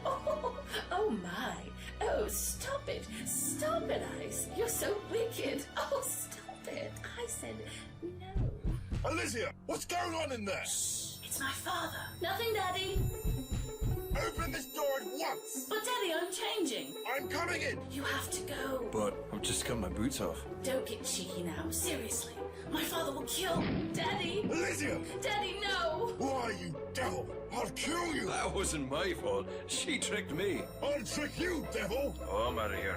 Oh, oh my. Oh, stop it. Stop it, Ice. You're so wicked. Oh, stop it. I said no. Alicia, what's going on in there? Shh. It's my father. Nothing, Daddy. Open this door at once. But, Daddy, I'm changing. I'm coming in. You have to go. But I've just got my boots off. Don't get cheeky now. Seriously. My father will kill... Daddy. Alicia! Daddy, no. Why, you devil? I'll kill you. That wasn't my fault. She tricked me. I'll trick you, devil. Oh, I'm out of here.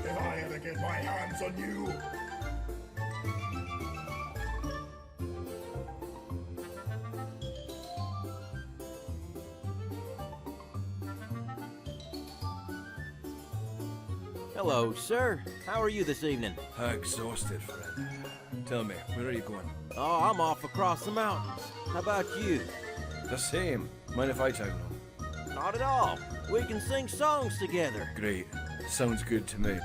If I ever get my hands on you... Hello, sir. How are you this evening? Exhausted, friend. Tell me, where are you going? Oh, I'm off across the mountains. How about you? The same. Mind if I tag along? Not at all. We can sing songs together. Great. Sounds good to me.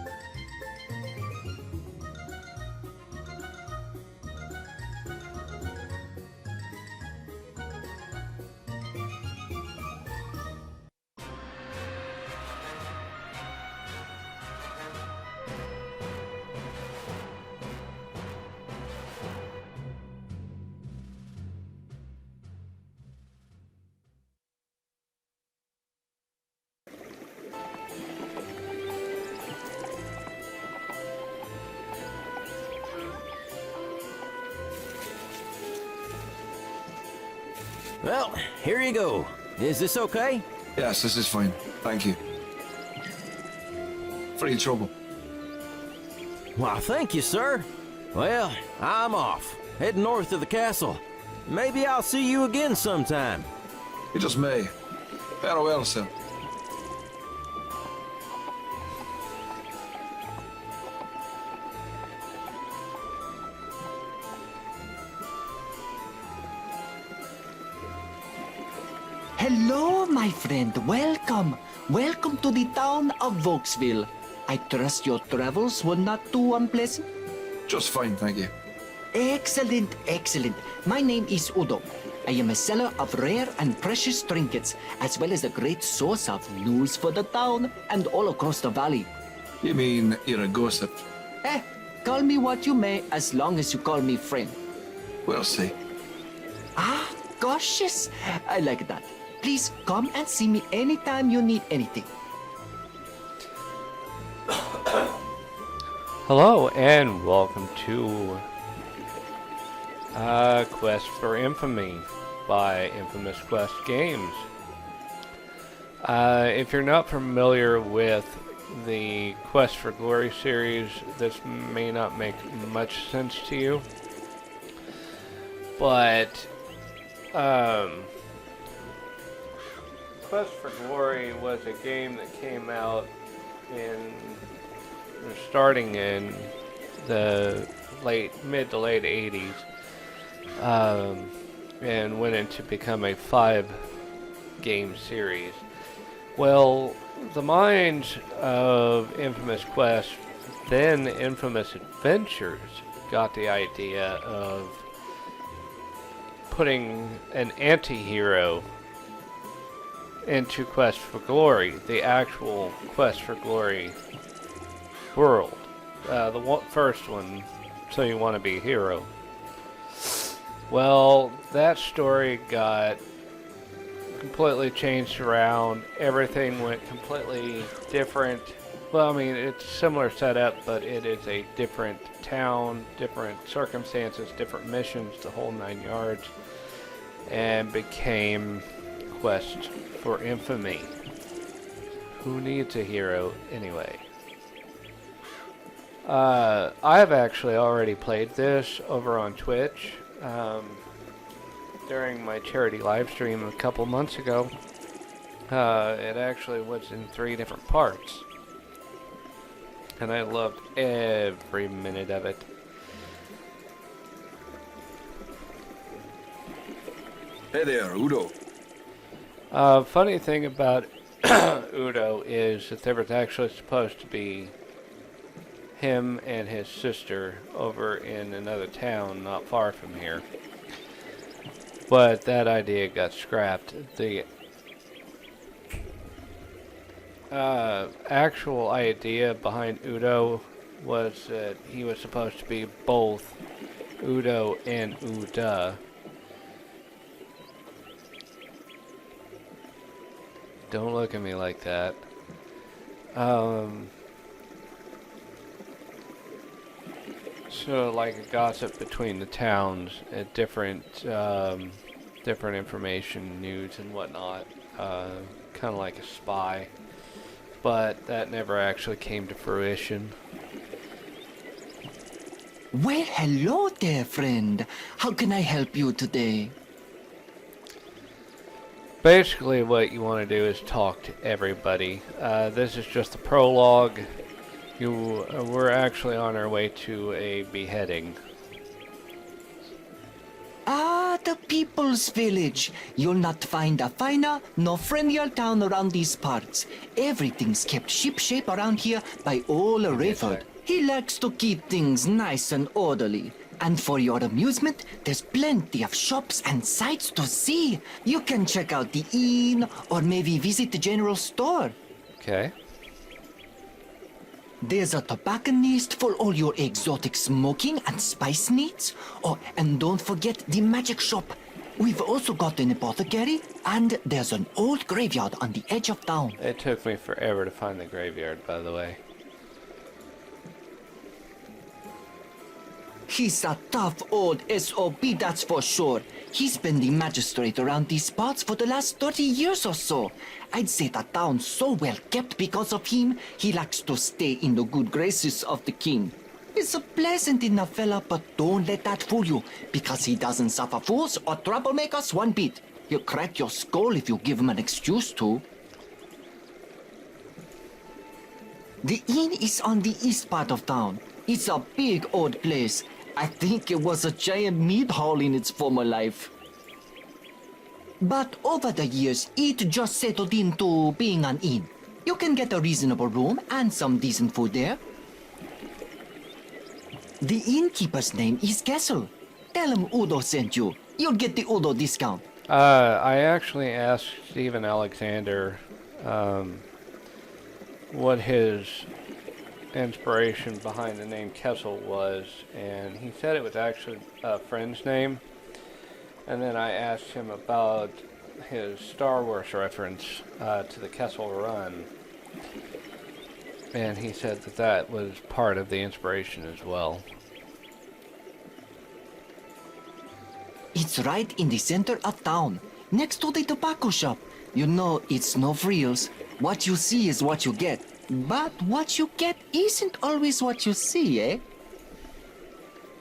Well, here you go. Is this okay? Yes, this is fine. Thank you. Free trouble. Well, thank you, sir. Well, I'm off. Heading north to the castle. Maybe I'll see you again sometime. You just may. Farewell, sir. Hello, my friend. Welcome. Welcome to the town of Vokesville. I trust your travels were not too unpleasant? Just fine, thank you. Excellent, excellent. My name is Udo. I am a seller of rare and precious trinkets, as well as a great source of news for the town and all across the valley. You mean you're a gossip? Call me what you may, as long as you call me friend. We'll see. Ah, cautious. I like that. Please come and see me anytime you need anything. Hello and welcome to Quest for Infamy by Infamous Quest Games. If you're not familiar with the Quest for Glory series, this may not make much sense to you, but Quest for Glory was a game that came out starting in the mid to late 80s, and went into become a 5-game series. Well, the minds of Infamous Quest, then Infamous Adventures, got the idea of putting an anti-hero into Quest for Glory, the actual Quest for Glory world. The first one, So You Want to Be a Hero. Well, that story got completely changed around. Everything went completely different. Well, I mean, it's a similar setup, but it is a different town, different circumstances, different missions, the whole 9 yards, and became Quest for Infamy. Who needs a hero anyway? I've actually already played this over on Twitch during my charity live stream a couple months ago. It actually was in 3 different parts, and I loved every minute of it. Hey there, Udo. Funny thing about Udo is that there was actually supposed to be him and his sister over in another town not far from here. But that idea got scrapped. The actual idea behind Udo was that he was supposed to be both Udo and Uda. Don't look at me like that. So like a gossip between the towns at different information, news and whatnot. Kind of like a spy. But that never actually came to fruition. Well, hello there, friend. How can I help you today? Basically, what you want to do is talk to everybody. This is just the prologue. We're actually on our way to a beheading. Ah, the People's Village. You'll not find a finer nor friendlier town around these parts. Everything's kept shipshape around here by old Rayford. He likes to keep things nice and orderly. And for your amusement, there's plenty of shops and sights to see. You can check out the inn or maybe visit the general store. Okay. There's a tobacconist for all your exotic smoking and spice needs. Oh, and don't forget the magic shop. We've also got an apothecary, and there's an old graveyard on the edge of town. It took me forever to find the graveyard, by the way. He's a tough old SOB, that's for sure. He's been the magistrate around these parts for the last 30 years or so. I'd say the town's so well kept because of him, he likes to stay in the good graces of the king. He's a pleasant enough fella, but don't let that fool you, because he doesn't suffer fools or troublemakers one bit. He'll crack your skull if you give him an excuse to. The inn is on the east part of town. It's a big old place. I think it was a giant meat hall in its former life. But over the years, it just settled into being an inn. You can get a reasonable room and some decent food there. The innkeeper's name is Kessel. Tell him Udo sent you. You'll get the Udo discount. I actually asked Stephen Alexander what his inspiration behind the name Kessel was, and he said it was actually a friend's name. And then I asked him about his Star Wars reference to the Kessel Run, and he said that that was part of the inspiration as well. It's right in the center of town, next to the tobacco shop. You know, it's no frills. What you see is what you get. But what you get isn't always what you see, eh?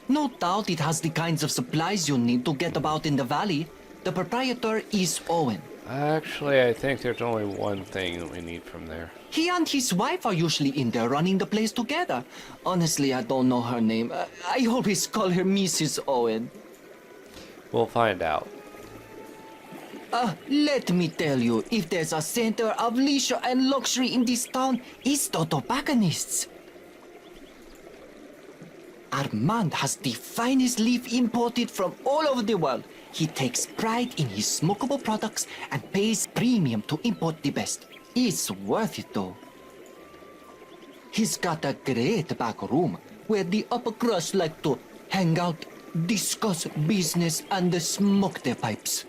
No doubt it has the kinds of supplies you need to get about in the valley. The proprietor is Owen. Actually, I think there's only one thing that we need from there. He and his wife are usually in there running the place together. Honestly, I don't know her name. I always call her Mrs. Owen. We'll find out. Let me tell you, if there's a center of leisure and luxury in this town, it's the tobacconists. Armand has the finest leaf imported from all over the world. He takes pride in his smokable products and pays premium to import the best. It's worth it though. He's got a great back room where the upper crust like to hang out, discuss business, and smoke their pipes.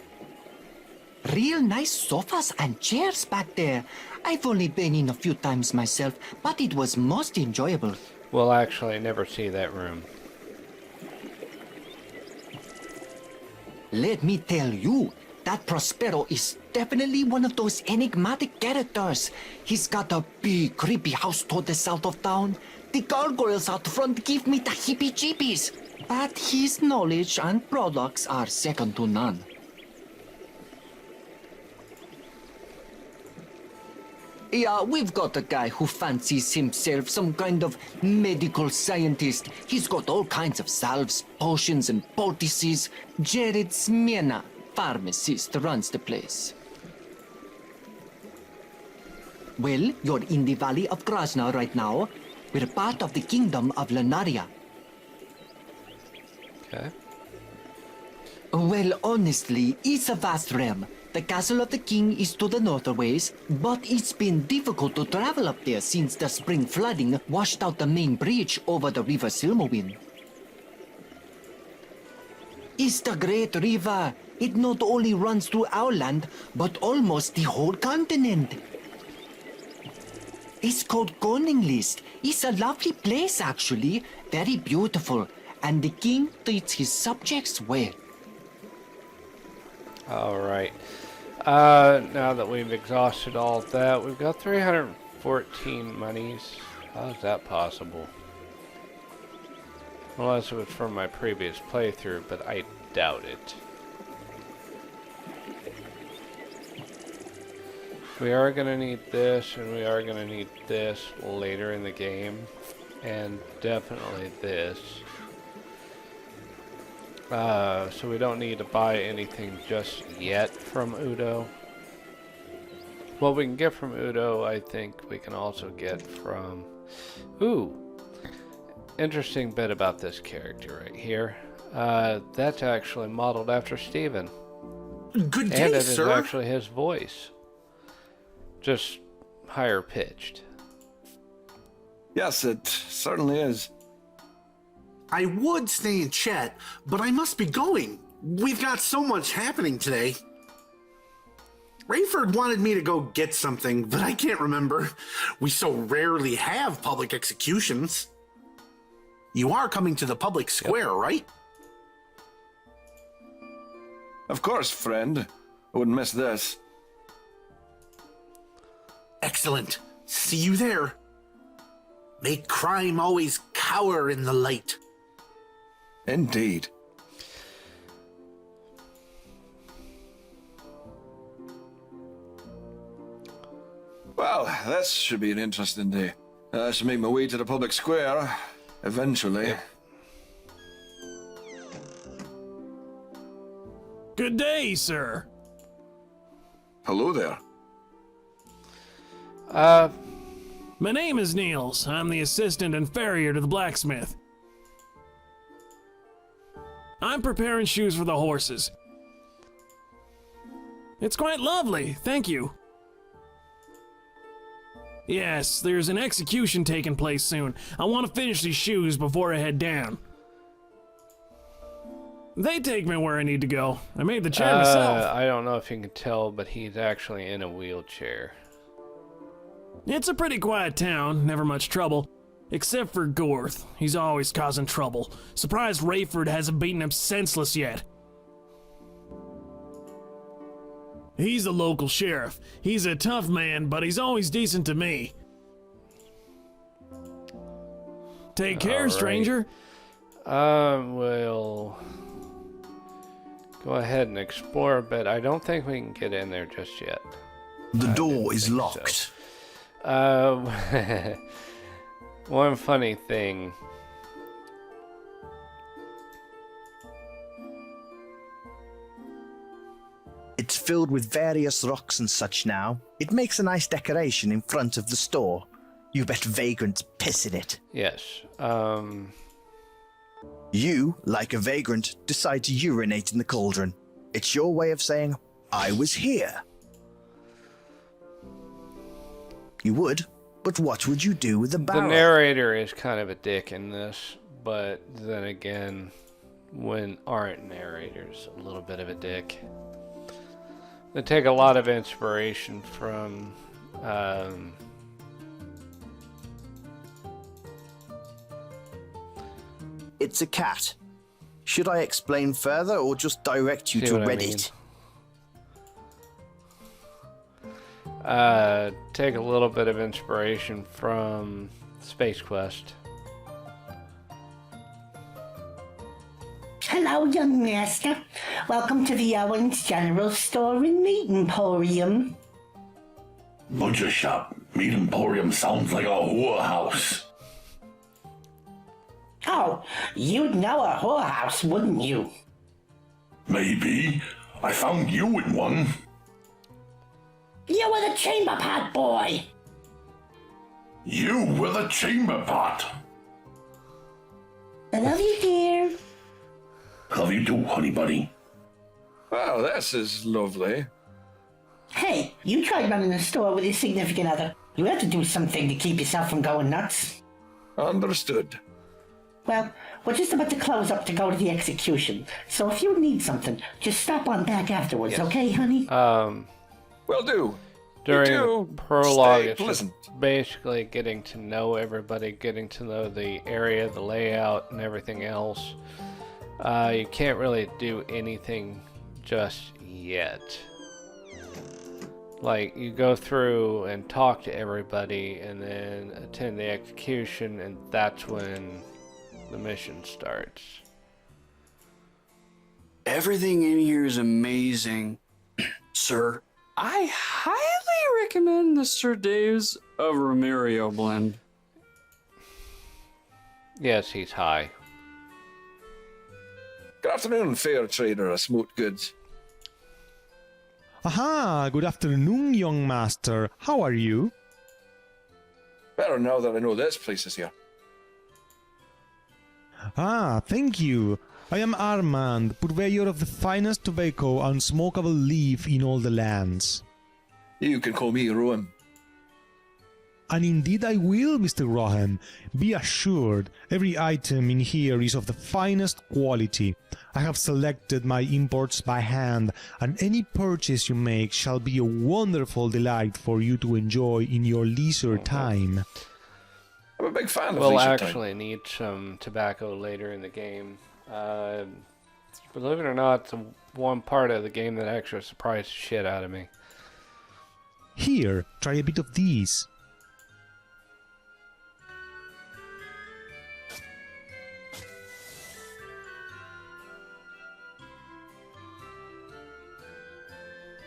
Real nice sofas and chairs back there. I've only been in a few times myself, but it was most enjoyable. We'll actually never see that room. Let me tell you, that Prospero is definitely one of those enigmatic characters. He's got a big, creepy house toward the south of town. The gargoyles out front give me the heebie-jeebies. But his knowledge and products are second to none. Yeah, we've got a guy who fancies himself some kind of medical scientist. He's got all kinds of salves, potions, and poultices. Jared Smyrna, pharmacist, runs the place. Well, you're in the Valley of Grozna right now. We're part of the Kingdom of Lunaria. Okay. Well, honestly, it's a vast realm. The castle of the king is to the northways, but it's been difficult to travel up there since the spring flooding washed out the main bridge over the river Silmowin. It's the Great River. It not only runs through our land, but almost the whole continent. It's called List. It's a lovely place, actually. Very beautiful. And the king treats his subjects well. All right. Now that we've exhausted all of that, we've got 314 monies. How is that possible? Unless it was from my previous playthrough, but I doubt it. We are going to need this, and we are going to need this later in the game. And definitely this. So we don't need to buy anything just yet from Udo. What we can get from Udo, I think we can also get from... Ooh! Interesting bit about this character right here. That's actually modeled after Steven. Good day, And it is sir. actually his voice. Just higher pitched. Yes, it certainly is. I would stay and chat, but I must be going. We've got so much happening today. Rayford wanted me to go get something, but I can't remember. We so rarely have public executions. You are coming to the public square, right? Of course, friend. I wouldn't miss this. Excellent. See you there. May crime always cower in the light. Indeed. Well, this should be an interesting day. I should make my way to the public square, eventually. Good day, sir. Hello there. My name is Niels. I'm the assistant and farrier to the blacksmith. I'm preparing shoes for the horses. It's quite lovely, thank you. Yes, there's an execution taking place soon. I want to finish these shoes before I head down. They take me where I need to go. I made the chair myself. I don't know if you can tell, but he's actually in a wheelchair. It's a pretty quiet town, never much trouble. Except for Gorth. He's always causing trouble. Surprised Rayford hasn't beaten him senseless yet. He's the local sheriff. He's a tough man, but he's always decent to me. Take care, All right. stranger. We'll go ahead and explore a bit. I don't think we can get in there just yet. The I door didn't is think locked. so. One funny thing. It's filled with various rocks and such now. It makes a nice decoration in front of the store. You bet vagrants piss in it. Yes. You, like a vagrant, decide to urinate in the cauldron. It's your way of saying, I was here. You would, but what would you do with a The barrel? narrator is kind of a dick in this, but then again, when aren't narrators a little bit of a dick? They take a lot of inspiration from It's a cat. Should I explain further or just direct you See to what I Reddit? take a little bit of inspiration from Space Quest. Hello, young master. Welcome to the Owens General Store and Meat Emporium. Butcher shop. Meat Emporium sounds like a whorehouse. Oh, you'd know a whorehouse, wouldn't you? Maybe. I found you in one. You were the chamber pot boy. You with a chamber pot. I love you, dear. Love you too, honey bunny. Well, this is lovely. Hey, you tried running a store with your significant other. You have to do something to keep yourself from going nuts. Understood. Well, we're just about to close up to go to the execution. So if you need something, just stop on back afterwards, okay, honey? Will do. During You the prologue, stay it's pleasant. just basically getting to know everybody, getting to know the area, the layout, and everything else. You can't really do anything just yet. Like, you go through and talk to everybody, and then attend the execution, and that's when the mission starts. Everything in here is amazing, sir. I highly recommend the Sir Dave's of Romerio blend. Yes, he's high. Good afternoon, fair trader of smoked goods. Aha, good afternoon, young master. How are you? Better now that I know this place is here. Ah, thank you. I am Armand, purveyor of the finest tobacco and smokable leaf in all the lands. You can call me Roehm. And indeed I will, Mr. Roehm. Be assured, every item in here is of the finest quality. I have selected my imports by hand, and any purchase you make shall be a wonderful delight for you to enjoy in your leisure time. I'm a big fan of We'll leisure actually time. need some tobacco later in the game. Believe it or not, it's one part of the game that actually surprised the shit out of me. Here, try a bit of these.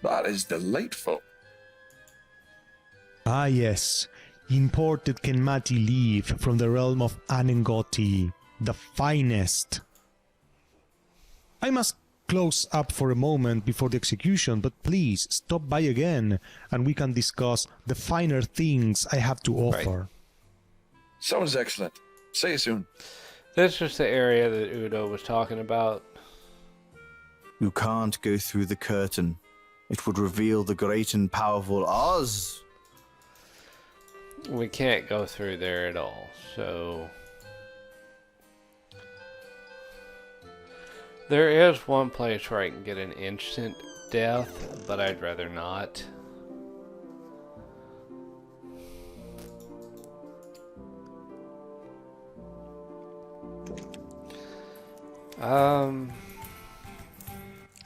That is delightful. Ah yes, imported Kenmati leaf from the realm of Anengoti, the finest. I must close up for a moment before the execution, but please stop by again and we can discuss the finer things I have to offer. Right. Sounds excellent. See you soon. This is the area that Udo was talking about. You can't go through the curtain. It would reveal the great and powerful Oz. We can't go through there at all, so... There is one place where I can get an instant death, but I'd rather not.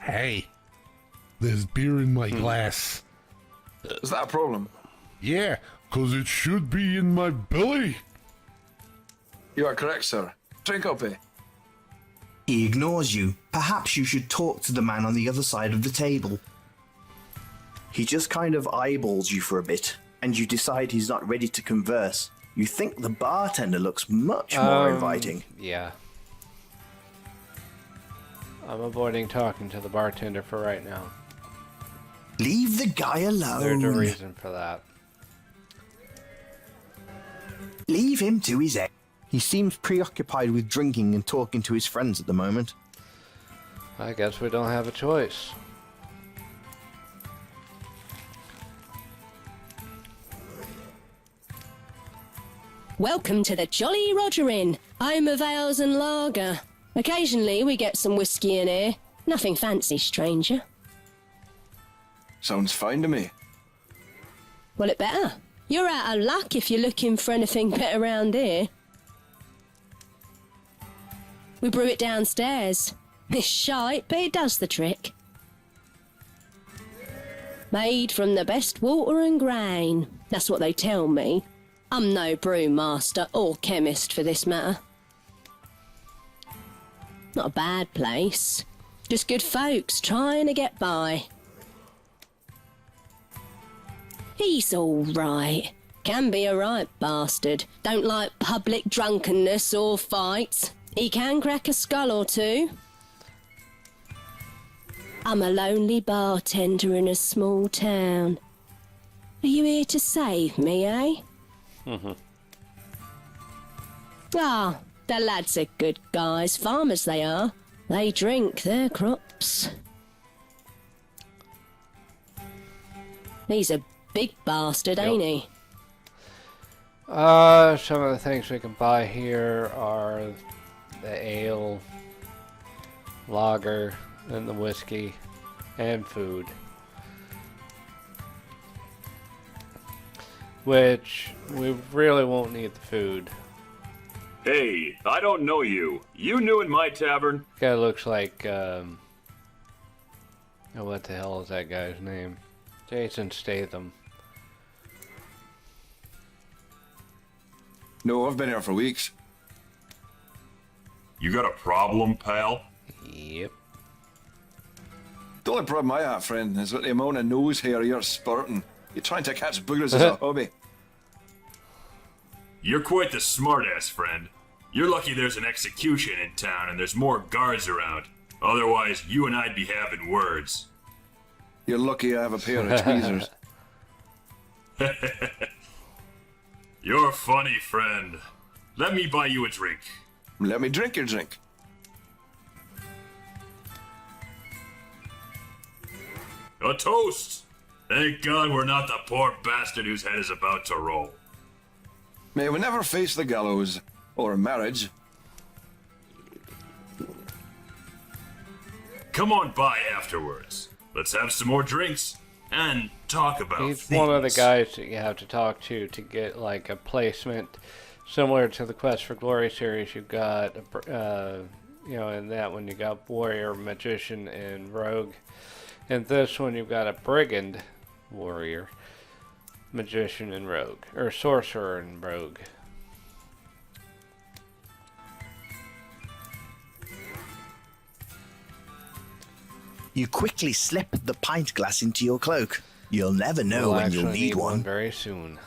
Hey, there's beer in my glass. Is that a problem? Yeah, 'cause it should be in my belly. You are correct, sir. Drink up, eh? He ignores you. Perhaps you should talk to the man on the other side of the table. He just kind of eyeballs you for a bit, and you decide he's not ready to converse. You think the bartender looks much more inviting. Yeah. I'm avoiding talking to the bartender for right now. Leave the guy alone. There's a reason for that. Leave him to his egg. He seems preoccupied with drinking and talking to his friends at the moment. I guess we don't have a choice. Welcome to the Jolly Roger Inn, home of ales and lager. Occasionally we get some whiskey in here. Nothing fancy, stranger. Sounds fine to me. Well, it better. You're out of luck if you're looking for anything better around here. We brew it downstairs. It's shite, but it does the trick. Made from the best water and grain. That's what they tell me. I'm no brewmaster or chemist for this matter. Not a bad place. Just good folks trying to get by. He's all right. Can be a right bastard. Don't like public drunkenness or fights. He can crack a skull or two. I'm a lonely bartender in a small town. Are you here to save me, eh? Ah, the lads are good guys, farmers they are. They drink their crops. He's a big bastard, ain't he? Some of the things we can buy here are the ale, lager, and the whiskey, and food. Which, we really won't need the food. Hey, I don't know you. You new in my tavern? Guy looks like, oh, what the hell is that guy's name? Jason Statham. No, I've been here for weeks. You got a problem, pal? Yep. The only problem I have, friend, is with the amount of nose hair you're spurting. You're trying to catch boogers as a hobby. You're quite the smartass, friend. You're lucky there's an execution in town and there's more guards around. Otherwise, you and I'd be having words. You're lucky I have a pair of tweezers. You're funny, friend. Let me buy you a drink. Let me drink your drink. A toast! Thank God we're not the poor bastard whose head is about to roll. May we never face the gallows, or marriage. Come on by afterwards. Let's have some more drinks and talk about He's things. one of the guys that you have to talk to get like a placement. Similar to the Quest for Glory series, you've got, you know, in that one you got Warrior, Magician, and Rogue. In this one you've got a Brigand, Warrior, Magician, and Rogue. Or Sorcerer and Rogue. You quickly slip the pint glass into your cloak. You'll never know We'll when you'll actually need one. very soon.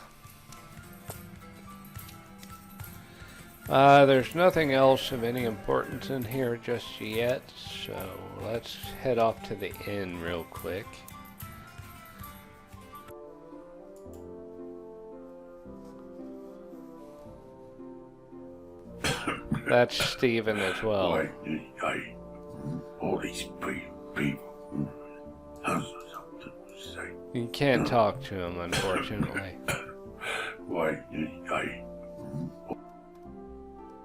There's nothing else of any importance in here just yet, so let's head off to the inn real quick. That's Steven as well. All these people have something to say. You can't talk to him, unfortunately.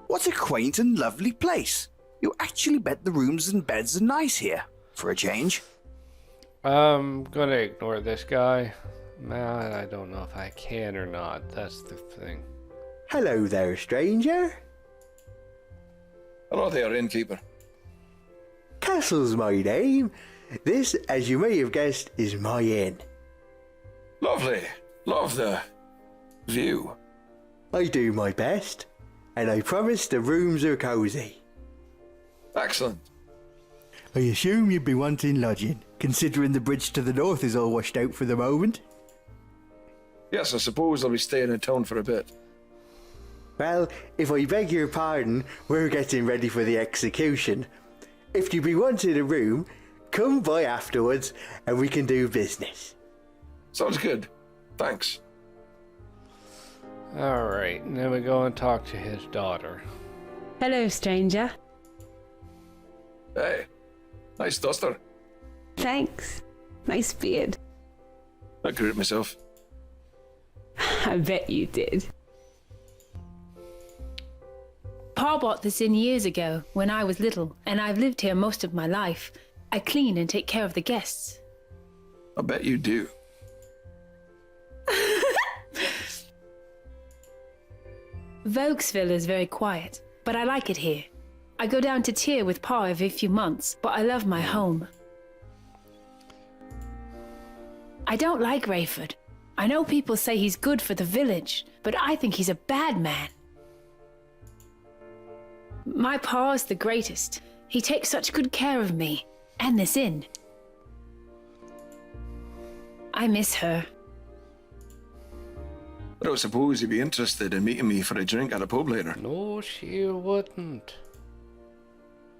What a quaint and lovely place. You actually bet the rooms and beds are nice here, for a change. I'm gonna ignore this guy. Man, I don't know if I can or not. That's the thing. Hello there, stranger. Hello there, innkeeper. Castle's my name. This, as you may have guessed, is my inn. Lovely. Love the view. I do my best, and I promise the rooms are cosy. Excellent. I assume you'd be wanting lodging, considering the bridge to the north is all washed out for the moment. Yes, I suppose I'll be staying in town for a bit. Well, if I beg your pardon, we're getting ready for the execution. If you be wanting a room, come by afterwards and we can do business. Sounds good. Thanks. Alright, and then we go and talk to his daughter. Hello, stranger. Hey, nice duster. Thanks. Nice beard. I grew it myself. I bet you did. Pa bought this inn years ago, when I was little, and I've lived here most of my life. I clean and take care of the guests. I bet you do. Vokesville is very quiet, but I like it here. I go down to Tyr with Pa every few months, but I love my home. I don't like Rayford. I know people say he's good for the village, but I think he's a bad man. My Pa's the greatest. He takes such good care of me, and this inn. I miss her. I don't suppose you'd be interested in meeting me for a drink at a pub later. No, she wouldn't.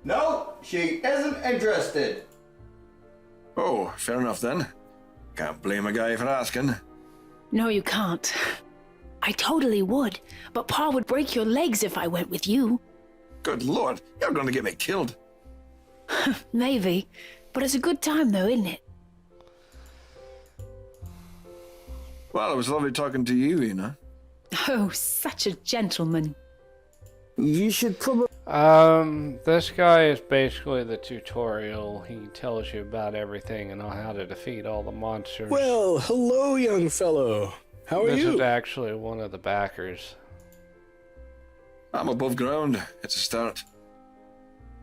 No, she isn't interested. Oh, fair enough then. Can't blame a guy for asking. No, you can't. I totally would. But Pa would break your legs if I went with you. Good lord, you're going to get me killed. Maybe. But it's a good time though, isn't it? Well, it was lovely talking to you, Ina. Oh, such a gentleman. You should probably... This guy is basically the tutorial. He tells you about everything and how to defeat all the monsters. Well, hello, young fellow. How are This you? is actually one of the backers. I'm above ground. It's a start.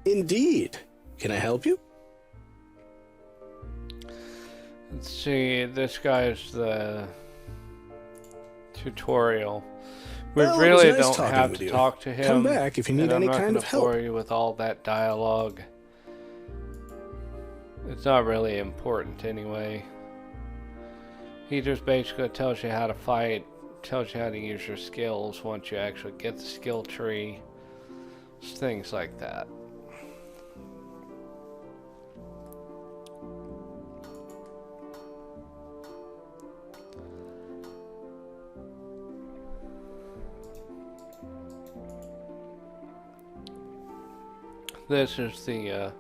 Indeed. Can I help you? Let's see, this guy's the tutorial. We Well, it really was nice don't talking have with to you. talk to him. Come back if you need and any I'm not kind gonna of help. bore you with all that dialogue. It's not really important anyway. He just basically tells you how to fight, tells you how to use your skills once you actually get the skill tree, things like that. This is the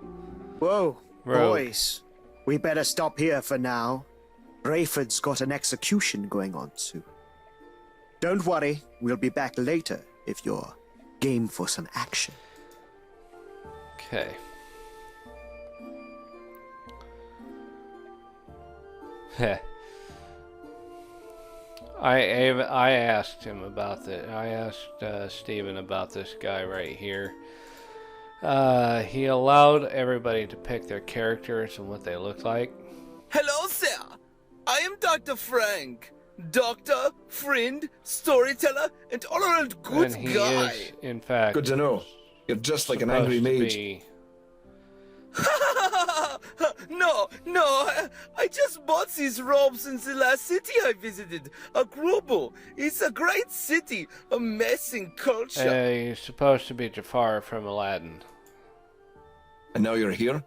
Whoa, road. boys. We better stop here for now. Rayford's got an execution going on soon. Don't worry, we'll be back later if you're game for some action. Okay. Heh. I asked him about that. I asked Steven about this guy right here. He allowed everybody to pick their characters and what they look like. Hello, sir. I am Dr. Frank. Doctor, friend, storyteller, and all-around good And he guy. is, in fact, Good to know. You're just like an angry supposed to mage. be- No, I just bought these robes in the last city I visited, Agrubo. It's a great city, amazing culture. He's supposed to be Jafar from Aladdin. And now you're here?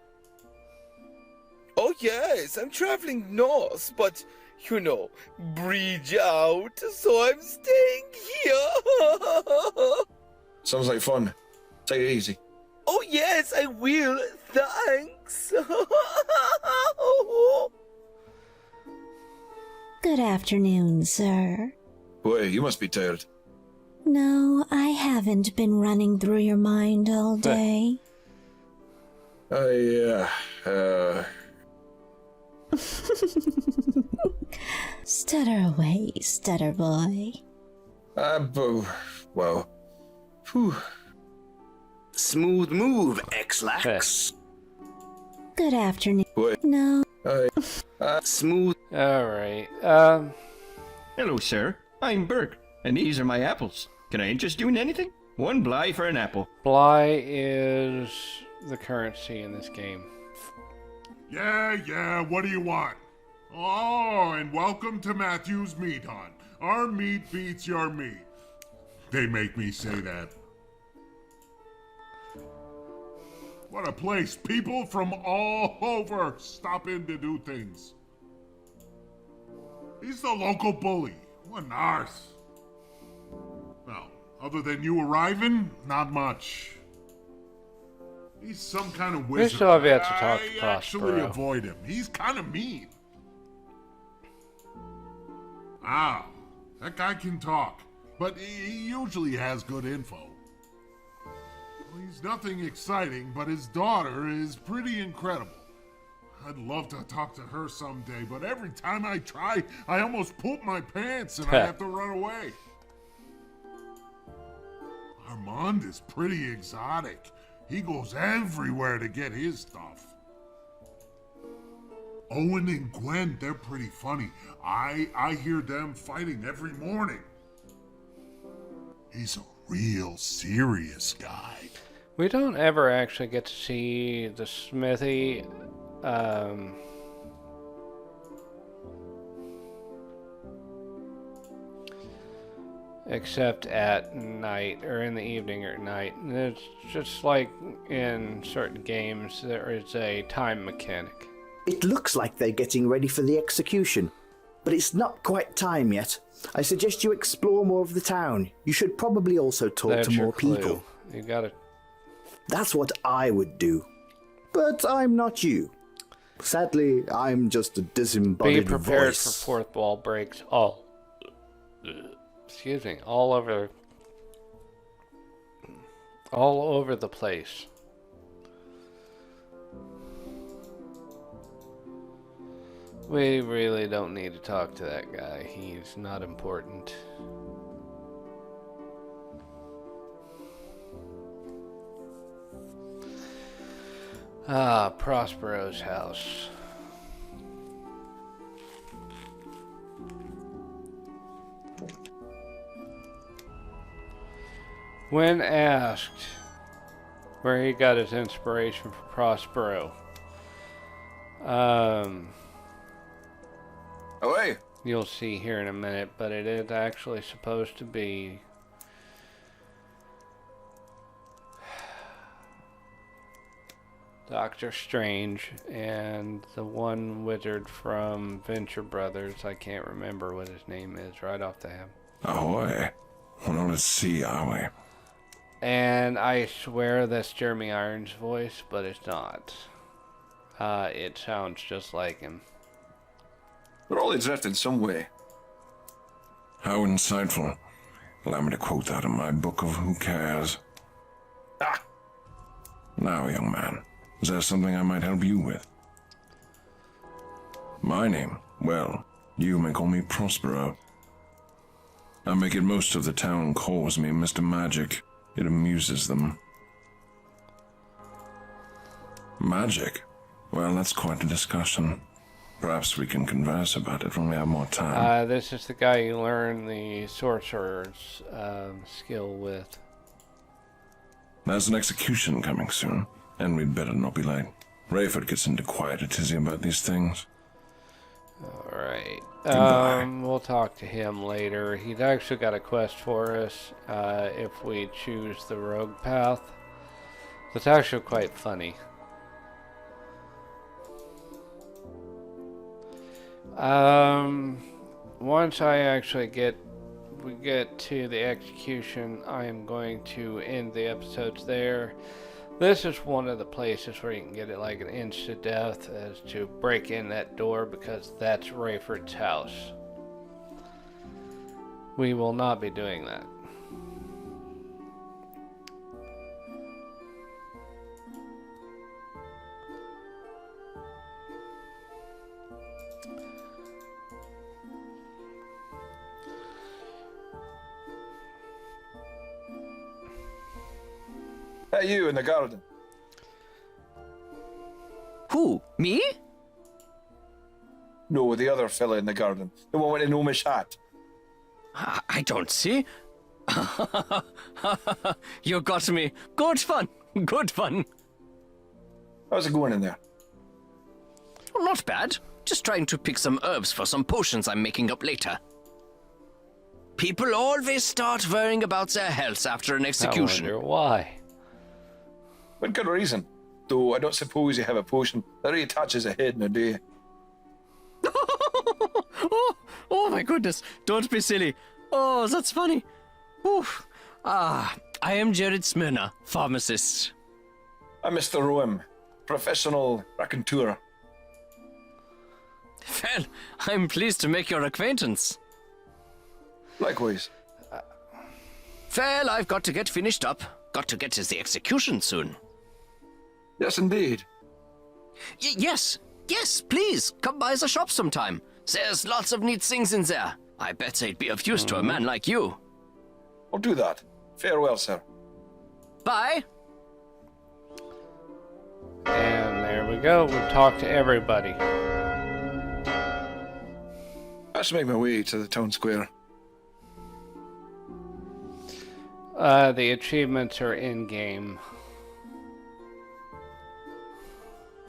Oh yes, I'm traveling north, but, you know, bridge out, so I'm staying here. Sounds like fun. Take it easy. Oh yes, I will, thanks. Good afternoon, sir. Boy, you must be tired. No, I haven't been running through your mind all day. Stutter away, stutter boy. Well. Whew. Smooth move, X-Lax. Good afternoon. Wait. No. Smooth. Alright, Hello, sir. I'm Burke, and these are my apples. Can I interest you in anything? One bly for an apple. Bly is the currency in this game. Yeah, what do you want? Oh, and welcome to Matthew's Meat Hunt. Our meat beats your meat. They make me say that. What a place. People from all over stop in to do things. He's the local bully. What an arse. Well, other than you arriving, not much. He's some kind of wizard. still have yet to talk to I actually Prospero. avoid him. He's kind of mean. Ah, that guy can talk, but he usually has good info. Well, he's nothing exciting, but his daughter is pretty incredible. I'd love to talk to her someday, but every time I try, I almost poop my pants and I have to run away. Armand is pretty exotic. He goes everywhere to get his stuff. Owen and Gwen, they're pretty funny. I hear them fighting every morning. He's a real serious guy. We don't ever actually get to see the smithy. Except at night, or in the evening or at night. And it's just like in certain games, there is a time mechanic. It looks like they're getting ready for the execution. but it's not quite time yet. I suggest you explore more of the town. You should probably also talk That's to your more clue. people. You gotta. That's what I would do. But I'm not you. Sadly, I'm just a Be disembodied prepared voice. for fourth wall breaks. Excuse me. All over the place. We really don't need to talk to that guy. He's not important. Ah, Prospero's house. When asked where he got his inspiration for Prospero, Away. you'll see here in a minute, but it is actually supposed to be Doctor Strange and the one wizard from Venture Brothers. I can't remember what his name is right off the head. Ahoy. Well, let's see, are we? And I swear that's Jeremy Irons' voice, but it's not. It sounds just like him. We're all adrift in some way. How insightful. Allow me to quote that in my book of Who Cares. Ah! Now, young man, is there something I might help you with? My name? Well, you may call me Prospero. I make it most of the town calls me Mr. Magic. It amuses them. Magic? Well, that's quite a discussion. Perhaps we can converse about it when we have more time. This is the guy you learn the sorcerer's skill with. There's an execution coming soon, and we'd better not be late. Rayford gets into quite a tizzy about these things. Alright. Goodbye. We'll talk to him later. He's actually got a quest for us if we choose the rogue path. It's actually quite funny. Once I actually we get to the execution, I am going to end the episodes there. This is one of the places where you can get it like an instant death as to break in that door because that's Rayford's house. We will not be doing that. Hey, you in the garden. Who? Me? No, the other fella in the garden. The one with the gnomish hat. I don't see. You got me. Good fun. Good fun. How's it going in there? Well, not bad. Just trying to pick some herbs for some potions I'm making up later. People always start worrying about their health after an execution. I wonder why. With good reason. Though I don't suppose you have a potion that reattaches a head in a day. Oh my goodness. Don't be silly. Oh, that's funny. Oof. I am Jared Smyrna, pharmacist. I'm Mr. Roehm, professional raconteur. Well, I'm pleased to make your acquaintance. Likewise. Well, I've got to get finished up. Got to get to the execution soon. Yes, indeed. Yes, please, come by the shop sometime. There's lots of neat things in there. I bet they'd be of use to a man like you. I'll do that. Farewell, sir. Bye. And there we go. We've talked to everybody. I should make my way to the town square. The achievements are in-game.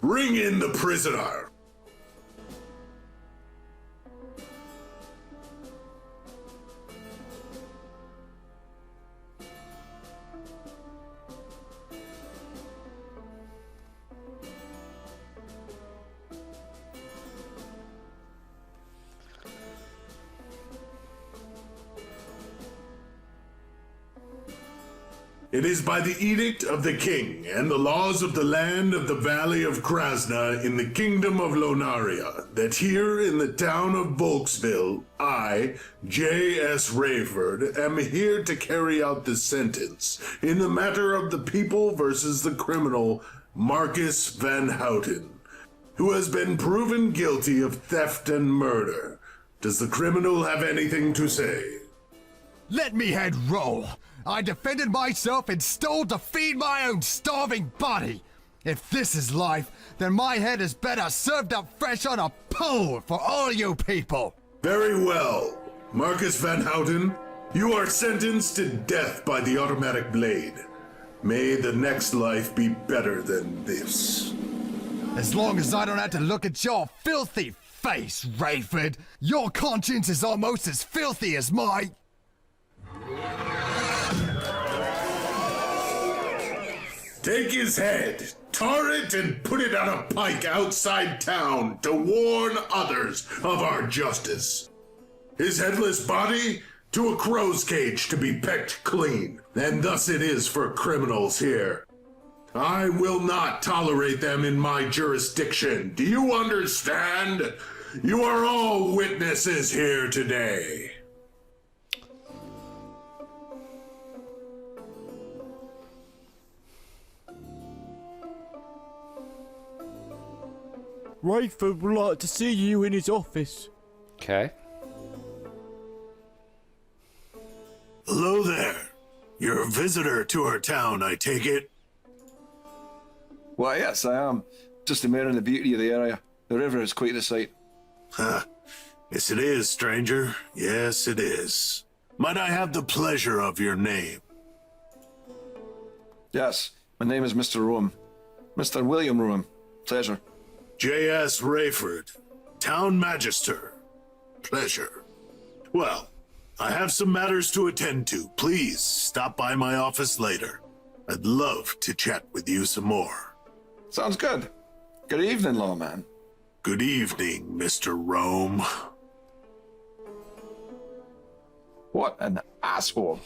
Bring in the prisoner! It is by the edict of the king and the laws of the land of the valley of Krasna in the kingdom of Lonaria that here in the town of Volksville, I, J.S. Rayford, am here to carry out the sentence in the matter of the people versus the criminal Marcus Van Houten, who has been proven guilty of theft and murder. Does the criminal have anything to say? Let me head roll. I defended myself and stole to feed my own starving body. If this is life, then my head is better served up fresh on a pole for all you people. Very well. Marcus Van Houten, you are sentenced to death by the automatic blade. May the next life be better than this. As long as I don't have to look at your filthy face, Rayford, your conscience is almost as filthy as my... Take his head, tar it, and put it on a pike outside town to warn others of our justice. His headless body to a crow's cage to be pecked clean, and thus it is for criminals here. I will not tolerate them in my jurisdiction. Do you understand? You are all witnesses here today. Rayford would like to see you in his office. Okay. Hello there. You're a visitor to our town, I take it? Why, yes, I am. Just admiring the beauty of the area. The river is quite a sight. Huh. Yes, it is, stranger. Yes, it is. Might I have the pleasure of your name? Yes, my name is Mr. Roehm. Mr. William Roehm. Pleasure. J.S. Rayford, Town Magister. Pleasure. Well, I have some matters to attend to. Please stop by my office later. I'd love to chat with you some more. Sounds good. Good evening, lawman. Good evening, Mr. Roehm. What an asshole.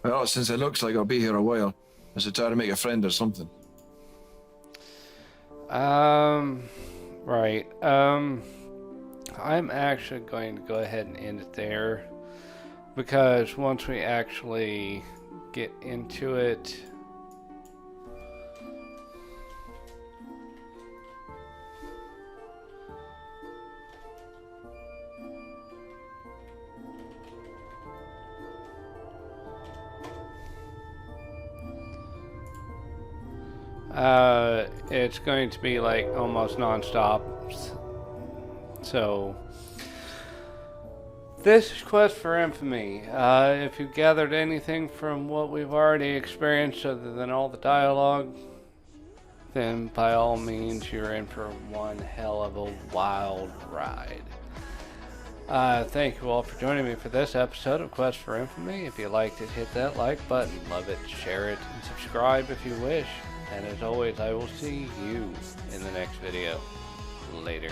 Well, since it looks like I'll be here a while, I should try to make a friend or something. Right. I'm actually going to go ahead and end it there, because once we actually get into it, it's going to be like almost non-stop. So this is Quest for Infamy. If you gathered anything from what we've already experienced other than all the dialogue, then by all means you're in for one hell of a wild ride. Thank you all for joining me for this episode of Quest for Infamy. If you liked it, hit that like button, love it, share it, and subscribe if you wish. And as always, I will see you in the next video. Later.